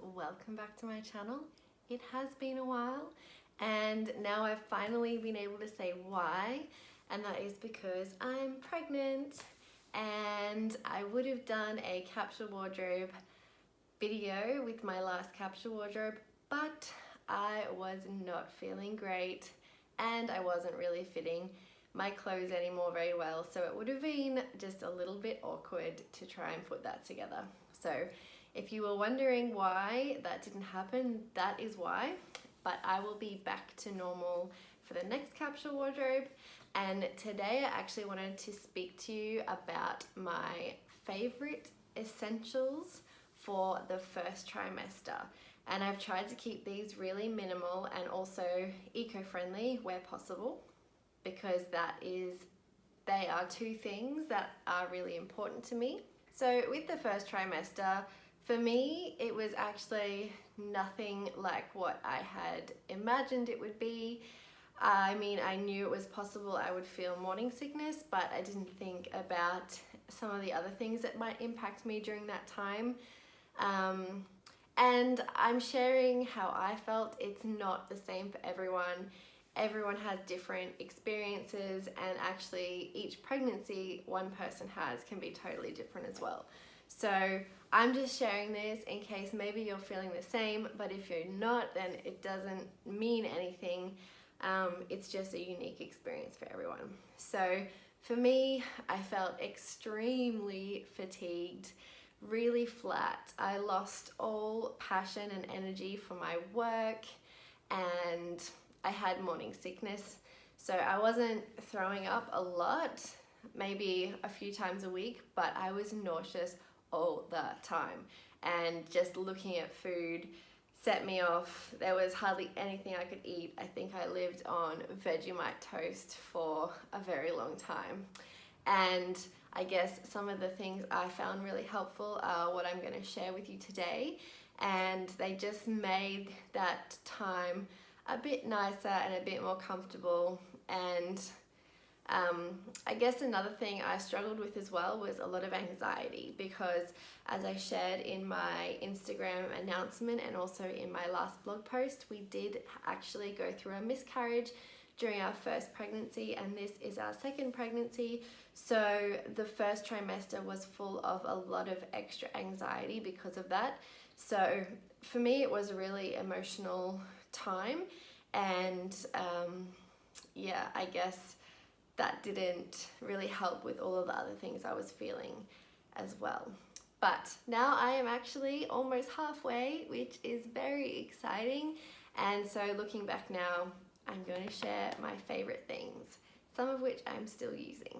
welcome back to my channel. It has been a while and now I've finally been able to say why, and that is because I'm pregnant. And I would have done a capsule wardrobe video with my last capsule wardrobe, but I was not feeling great and I wasn't really fitting my clothes anymore very well, so it would have been just a little bit awkward to try and put that together. So if you were wondering why that didn't happen, that is why. But I will be back to normal for the next capsule wardrobe. And today I actually wanted to speak to you about my favorite essentials for the first trimester. And I've tried to keep these really minimal and also eco-friendly where possible, because they are two things that are really important to me. So with the first trimester, for me, it was actually nothing like what I had imagined it would be. I mean, I knew it was possible I would feel morning sickness, but I didn't think about some of the other things that might impact me during that time. And I'm sharing how I felt. It's not the same for everyone. Everyone has different experiences, and actually each pregnancy one person has can be totally different as well. So I'm just sharing this in case maybe you're feeling the same, but if you're not, then it doesn't mean anything. It's just a unique experience for everyone. So for me, I felt extremely fatigued, really flat. I lost all passion and energy for my work, and I had morning sickness. So I wasn't throwing up a lot, maybe a few times a week, but I was nauseous all the time. And just looking at food set me off. There was hardly anything I could eat. I think I lived on Vegemite toast for a very long time. And I guess some of the things I found really helpful are what I'm going to share with you today. And they just made that time a bit nicer and a bit more comfortable. And I guess another thing I struggled with as well was a lot of anxiety, because as I shared in my Instagram announcement and also in my last blog post, we did actually go through a miscarriage during our first pregnancy, and this is our second pregnancy. So the first trimester was full of a lot of extra anxiety because of that. So for me, it was a really emotional time, and yeah, I guess that didn't really help with all of the other things I was feeling as well. But now I am actually almost halfway, which is very exciting. And so looking back now, I'm going to share my favorite things, some of which I'm still using.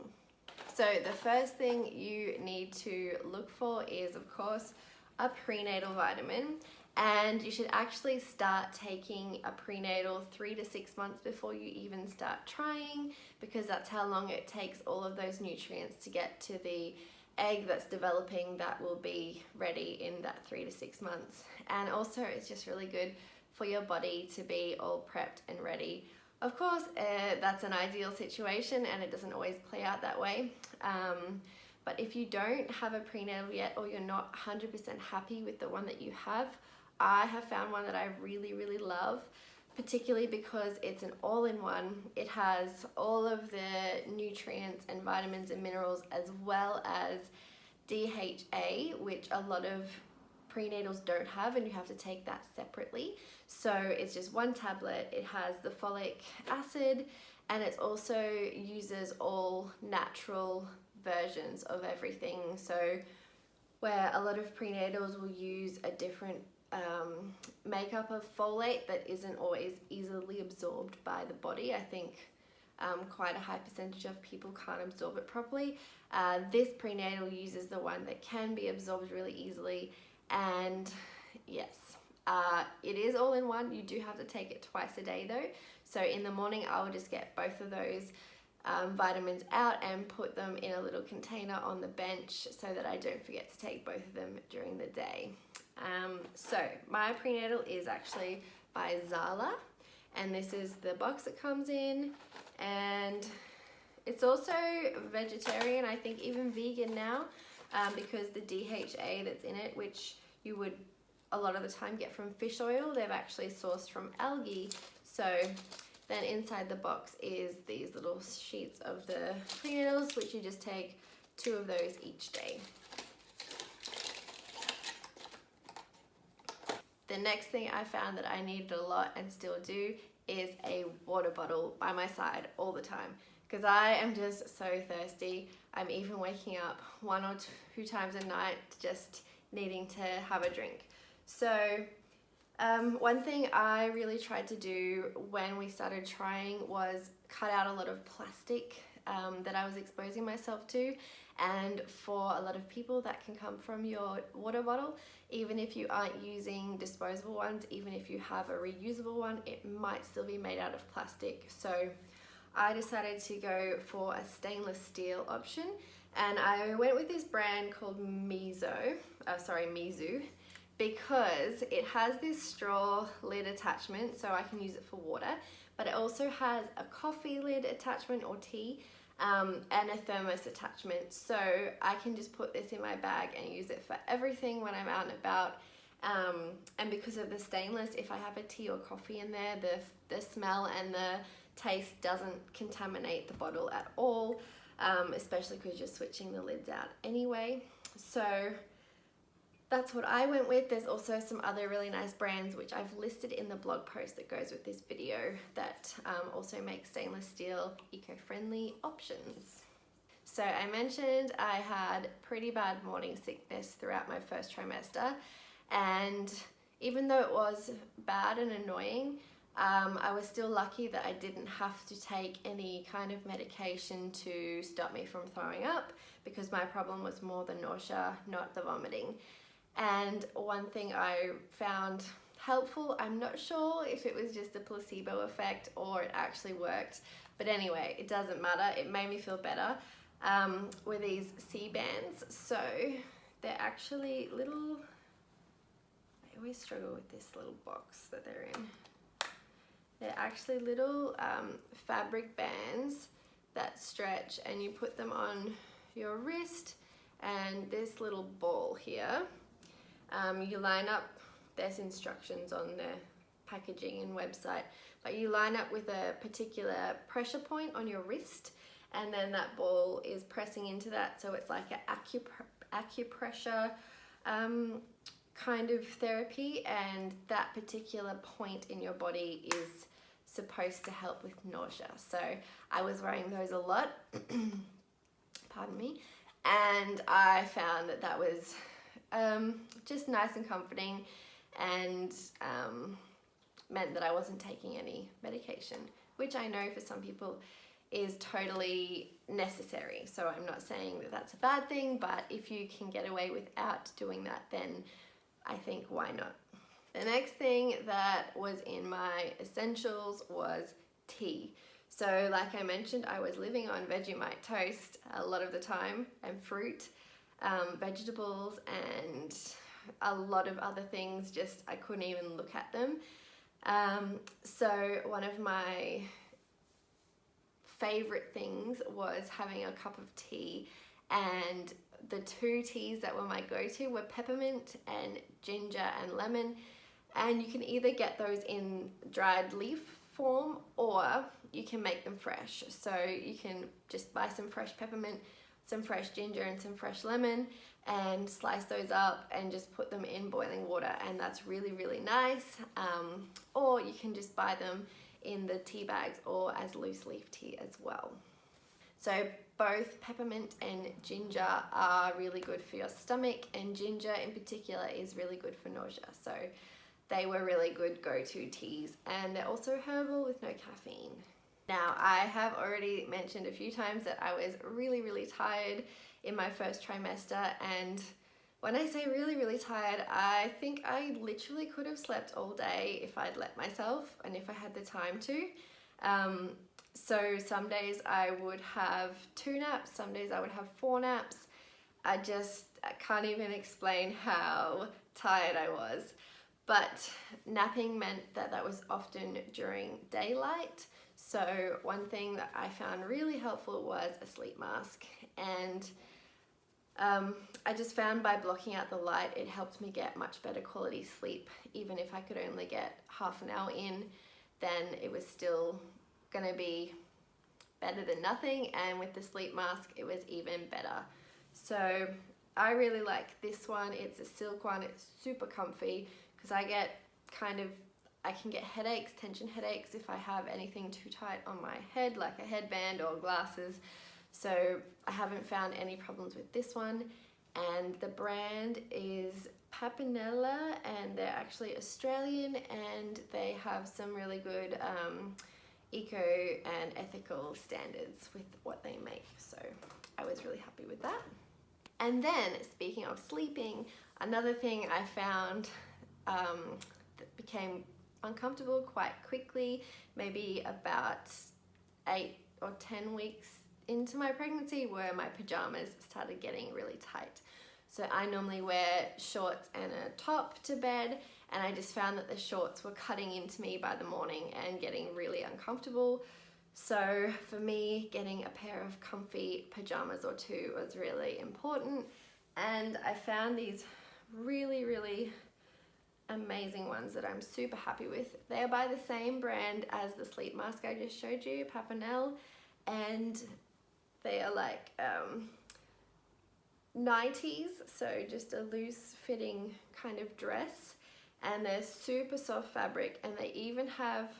So the first thing you need to look for is, of course, a prenatal vitamin. And you should actually start taking a prenatal 3 to 6 months before you even start trying, because that's how long it takes all of those nutrients to get to the egg that's developing that will be ready in that 3 to 6 months. And also it's just really good for your body to be all prepped and ready. Of course, that's an ideal situation and it doesn't always play out that way. But if you don't have a prenatal yet, or you're not 100% happy with the one that you have, I have found one that I really, really love, particularly because it's an all-in-one. It has all of the nutrients and vitamins and minerals, as well as DHA, which a lot of prenatals don't have, and you have to take that separately. So it's just one tablet. It has the folic acid, and it also uses all natural versions of everything. So where a lot of prenatals will use a different makeup of folate that isn't always easily absorbed by the body. I think quite a high percentage of people can't absorb it properly. This prenatal uses the one that can be absorbed really easily, and yes, it is all in one. You do have to take it twice a day though. So in the morning I will just get both of those vitamins out and put them in a little container on the bench so that I don't forget to take both of them during the day. So my prenatal is actually by Zala, and this is the box it comes in, and it's also vegetarian, I think even vegan now, because the DHA that's in it, which you would a lot of the time get from fish oil. They've actually sourced from algae. So then inside the box is these little sheets of the prenatals, which you just take 2 of those each day. The next thing I found that I needed a lot and still do is a water bottle by my side all the time, because I am just so thirsty. I'm even waking up 1 or 2 times a night just needing to have a drink. So one thing I really tried to do when we started trying was cut out a lot of plastic that I was exposing myself to. And for a lot of people, that can come from your water bottle. Even if you aren't using disposable ones, even if you have a reusable one, it might still be made out of plastic. So I decided to go for a stainless steel option, and I went with this brand called Mizu, because it has this straw lid attachment, so I can use it for water, but it also has a coffee lid attachment or tea, and a thermos attachment. So I can just put this in my bag and use it for everything when I'm out and about. And because of the stainless, if I have a tea or coffee in there, the smell and the taste doesn't contaminate the bottle at all, especially because you're switching the lids out anyway. So that's what I went with. There's also some other really nice brands which I've listed in the blog post that goes with this video that also make stainless steel eco-friendly options. So I mentioned I had pretty bad morning sickness throughout my first trimester, and even though it was bad and annoying, I was still lucky that I didn't have to take any kind of medication to stop me from throwing up, because my problem was more the nausea, not the vomiting. And one thing I found helpful, I'm not sure if it was just a placebo effect or it actually worked, but anyway, it doesn't matter, it made me feel better, were these C-bands. So they're actually little, I always struggle with this little box that they're in. They're actually little fabric bands that stretch, and you put them on your wrist, and this little ball here. You line up, there's instructions on the packaging and website, but you line up with a particular pressure point on your wrist, and then that ball is pressing into that, so it's like an acupressure kind of therapy, and that particular point in your body is supposed to help with nausea. So I was wearing those a lot, pardon me, and I found that that was just nice and comforting, and meant that I wasn't taking any medication, which I know for some people is totally necessary. So I'm not saying that that's a bad thing, but if you can get away without doing that, then I think why not? The next thing that was in my essentials was tea. So like I mentioned, I was living on Vegemite toast a lot of the time, and fruit, vegetables, and a lot of other things, just I couldn't even look at them. So one of my favorite things was having a cup of tea, and the 2 teas that were my go-to were peppermint and ginger and lemon, and you can either get those in dried leaf form or you can make them fresh. So you can just buy some fresh peppermint, some fresh ginger and some fresh lemon, and slice those up and just put them in boiling water, and that's really, really nice. Or you can just buy them in the tea bags or as loose leaf tea as well. So both peppermint and ginger are really good for your stomach, and ginger in particular is really good for nausea. So they were really good go-to teas, and they're also herbal with no caffeine. Now, I have already mentioned a few times that I was really, really tired in my first trimester, and when I say really, really tired, I think I literally could have slept all day if I'd let myself and if I had the time to. So some days I would have 2 naps, some days I would have 4 naps. I can't even explain how tired I was. But napping meant that that was often during daylight. So one thing that I found really helpful was a sleep mask. And I just found by blocking out the light, it helped me get much better quality sleep. Even if I could only get half an hour in, then it was still gonna be better than nothing. And with the sleep mask, it was even better. So I really like this one. It's a silk one. It's super comfy because I can get headaches, tension headaches, if I have anything too tight on my head, like a headband or glasses. So I haven't found any problems with this one. And the brand is Papinella, and they're actually Australian, and they have some really good eco and ethical standards with what they make. So I was really happy with that. And then, speaking of sleeping, another thing I found that became uncomfortable quite quickly, maybe about 8 or 10 weeks into my pregnancy, were my pajamas started getting really tight. So I normally wear shorts and a top to bed, and I just found that the shorts were cutting into me by the morning and getting really uncomfortable. So for me, getting a pair of comfy pajamas or two was really important. And I found these really, really amazing ones that I'm super happy with. They're by the same brand as the sleep mask I just showed you, Papinel, and they are like 90s, so just a loose fitting kind of dress, and they're super soft fabric, and they even have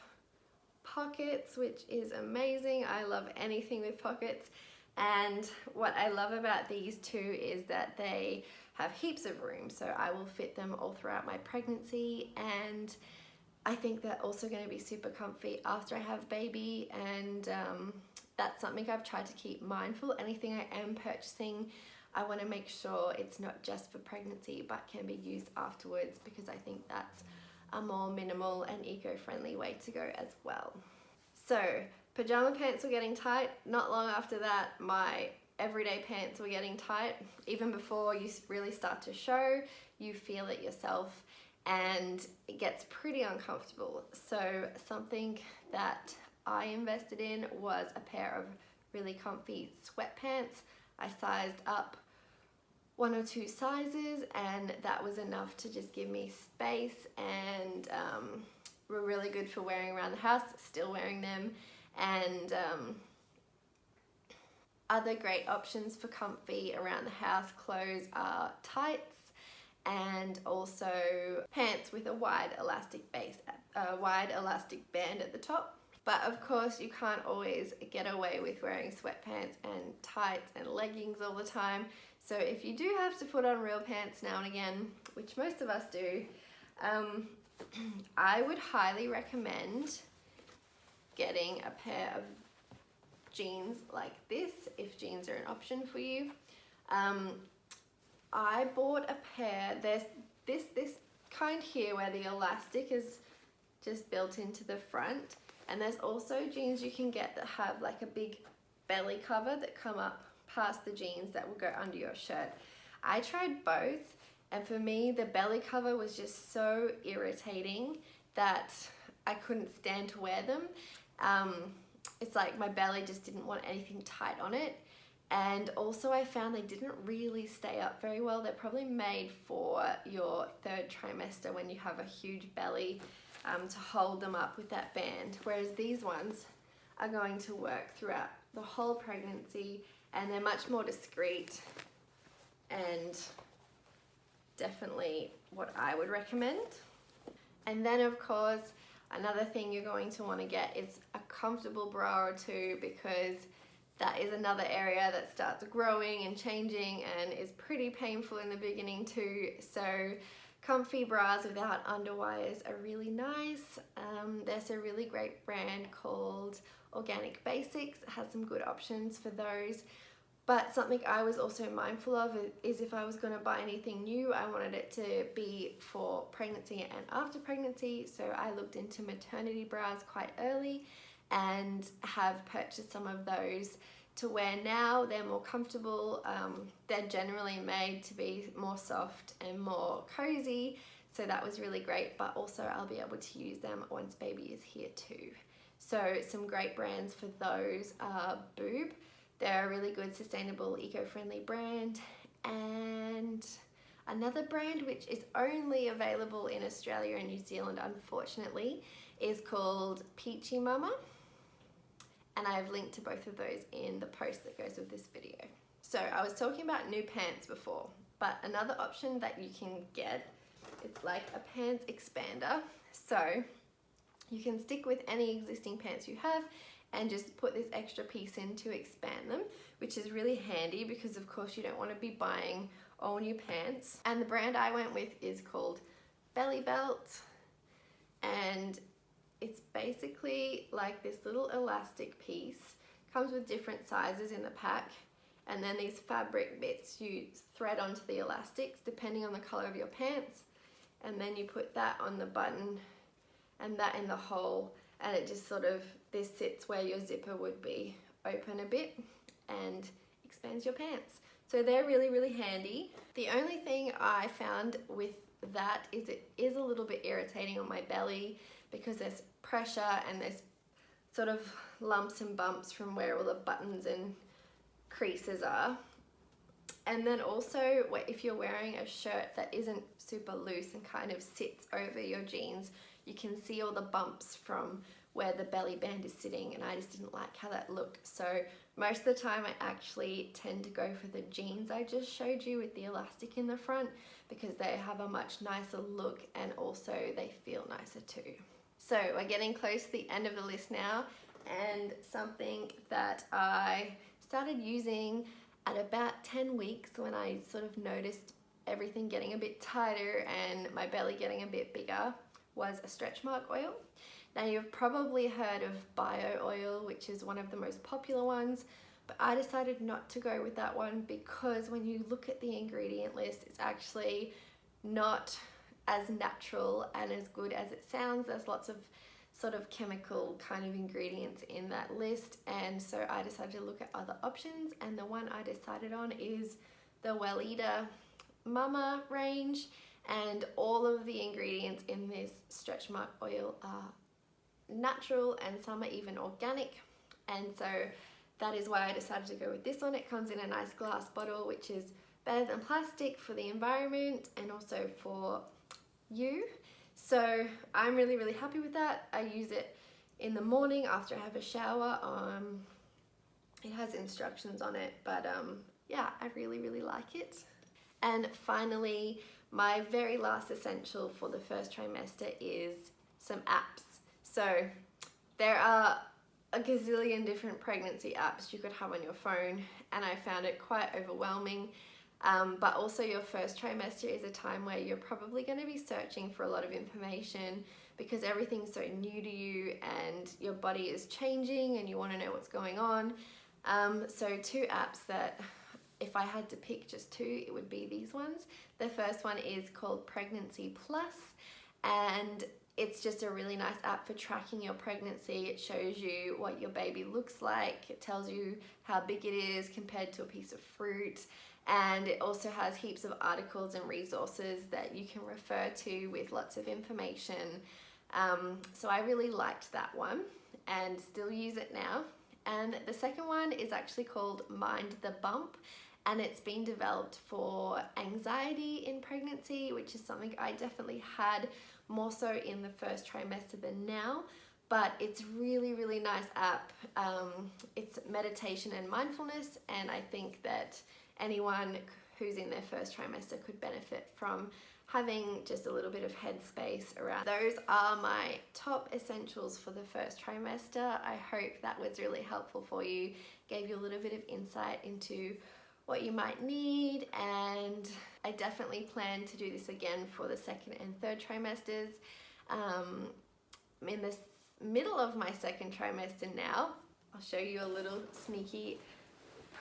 pockets, which is amazing. I love anything with pockets. And what I love about these two is that they have heaps of room, so I will fit them all throughout my pregnancy, and I think they're also going to be super comfy after I have baby. And that's something I've tried to keep mindful. Anything I am purchasing, I want to make sure it's not just for pregnancy but can be used afterwards, because I think that's a more minimal and eco-friendly way to go as well. So pajama pants were getting tight. Not long after that, my everyday pants were getting tight. Even before you really start to show, you feel it yourself, and it gets pretty uncomfortable. So something that I invested in was a pair of really comfy sweatpants. I sized up 1 or 2 sizes, and that was enough to just give me space, and were really good for wearing around the house. Still wearing them. And other great options for comfy around the house clothes are tights, and also pants with a wide elastic band at the top. But of course, you can't always get away with wearing sweatpants and tights and leggings all the time. So if you do have to put on real pants now and again, which most of us do, I would highly recommend getting a pair of jeans like this, if jeans are an option for you. I bought a pair. There's this kind here where the elastic is just built into the front, and there's also jeans you can get that have like a big belly cover that come up past the jeans that will go under your shirt. I tried both, and for me the belly cover was just so irritating that I couldn't stand to wear them. It's like my belly just didn't want anything tight on it, and also I found they didn't really stay up very well. They're probably made for your 3rd trimester when you have a huge belly, to hold them up with that band, whereas these ones are going to work throughout the whole pregnancy, and they're much more discreet, and definitely what I would recommend. And then of course, another thing you're going to want to get is a comfortable bra or two, because that is another area that starts growing and changing and is pretty painful in the beginning too. So comfy bras without underwires are really nice. There's a really great brand called Organic Basics. It has some good options for those. But something I was also mindful of is if I was going to buy anything new, I wanted it to be for pregnancy and after pregnancy. So I looked into maternity bras quite early and have purchased some of those to wear now. They're more comfortable. They're generally made to be more soft and more cozy. So that was really great, but also I'll be able to use them once baby is here too. So some great brands for those are Boob. They're a really good, sustainable, eco-friendly brand, And another brand which is only available in Australia and New Zealand, unfortunately, is called Peachy Mama. And I've linked to both of those in the post that goes with this video. So I was talking about new pants before, but another option that you can get, it's like a pants expander. So you can stick with any existing pants you have and just put this extra piece in to expand them, which is really handy because of course you don't want to be buying all new pants. And the brand I went with is called Belly Belt, and it's basically like this little elastic piece. Comes with different sizes in the pack, and then these fabric bits you thread onto the elastics depending on the color of your pants, and then you put that on the button and that in the hole, and it just sort of, this sits where your zipper would be open a bit and expands your pants. So they're really, really handy. The only thing I found with that is it is a little bit irritating on my belly because there's pressure and there's sort of lumps and bumps from where all the buttons and creases are. And then also if you're wearing a shirt that isn't super loose and kind of sits over your jeans, you can see all the bumps from where the belly band is sitting, and I just didn't like how that looked. So most of the time I actually tend to go for the jeans I just showed you with the elastic in the front because they have a much nicer look and also they feel nicer too. So we're getting close to the end of the list now, and something that I started using at about 10 weeks when I sort of noticed everything getting a bit tighter and my belly getting a bit bigger was a stretch mark oil. Now you've probably heard of bio oil, which is one of the most popular ones, but I decided not to go with that one because when you look at the ingredient list, it's actually not as natural and as good as it sounds. There's lots of sort of chemical kind of ingredients in that list, and so I decided to look at other options, and the one I decided on is the Weleda Mama range, and all of the ingredients in this stretch mark oil are natural and some are even organic, and so that is why I decided to go with this one. It comes in a nice glass bottle, which is better than plastic for the environment and also for you. So I'm really, really happy with that. I use it in the morning after I have a shower. It has instructions on it, but yeah, I really, really like it. And finally, my very last essential for the first trimester is some apps. So there are a gazillion different pregnancy apps you could have on your phone, and I found it quite overwhelming. But also your first trimester is a time where you're probably going to be searching for a lot of information because everything's so new to you and your body is changing and you want to know what's going on. So two apps that, if I had to pick just two, it would be these ones. The first one is called Pregnancy Plus, and it's just a really nice app for tracking your pregnancy. It shows you what your baby looks like. It tells you how big it is compared to a piece of fruit. And it also has heaps of articles and resources that you can refer to with lots of information. So I really liked that one and still use it now. And the second one is actually called Mind the Bump, and it's been developed for anxiety in pregnancy, which is something I definitely had more so in the first trimester than now. But it's really, really nice app. It's meditation and mindfulness, and I think that anyone who's in their first trimester could benefit from having just a little bit of headspace around. Those are my top essentials for the first trimester. I hope that was really helpful for you, gave you a little bit of insight into what you might need, and I definitely plan to do this again for the second and third trimesters. In the middle of my second trimester now, I'll show you a little sneaky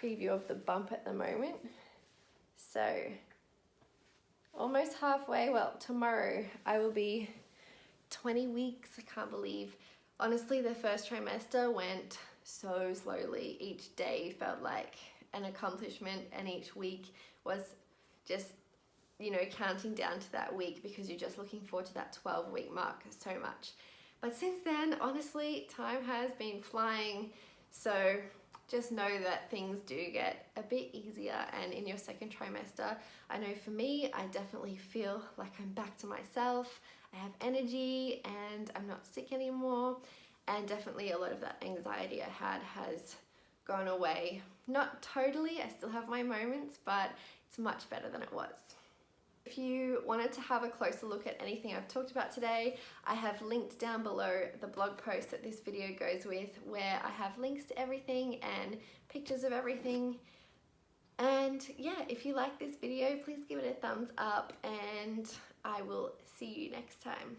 preview of the bump at the moment. So almost halfway, well, tomorrow I will be 20 weeks. I can't believe, honestly, the first trimester went so slowly. Each day felt like an accomplishment, and each week was just, you know, counting down to that week because you're just looking forward to that 12-week mark so much. But since then, honestly, time has been flying. So just know that things do get a bit easier, and in your second trimester, I know for me, I definitely feel like I'm back to myself. I have energy and I'm not sick anymore, and definitely a lot of that anxiety I had has gone away. Not totally, I still have my moments, but it's much better than it was. If you wanted to have a closer look at anything I've talked about today, I have linked down below the blog post that this video goes with, where I have links to everything and pictures of everything. And yeah, if you like this video, please give it a thumbs up, and I will see you next time.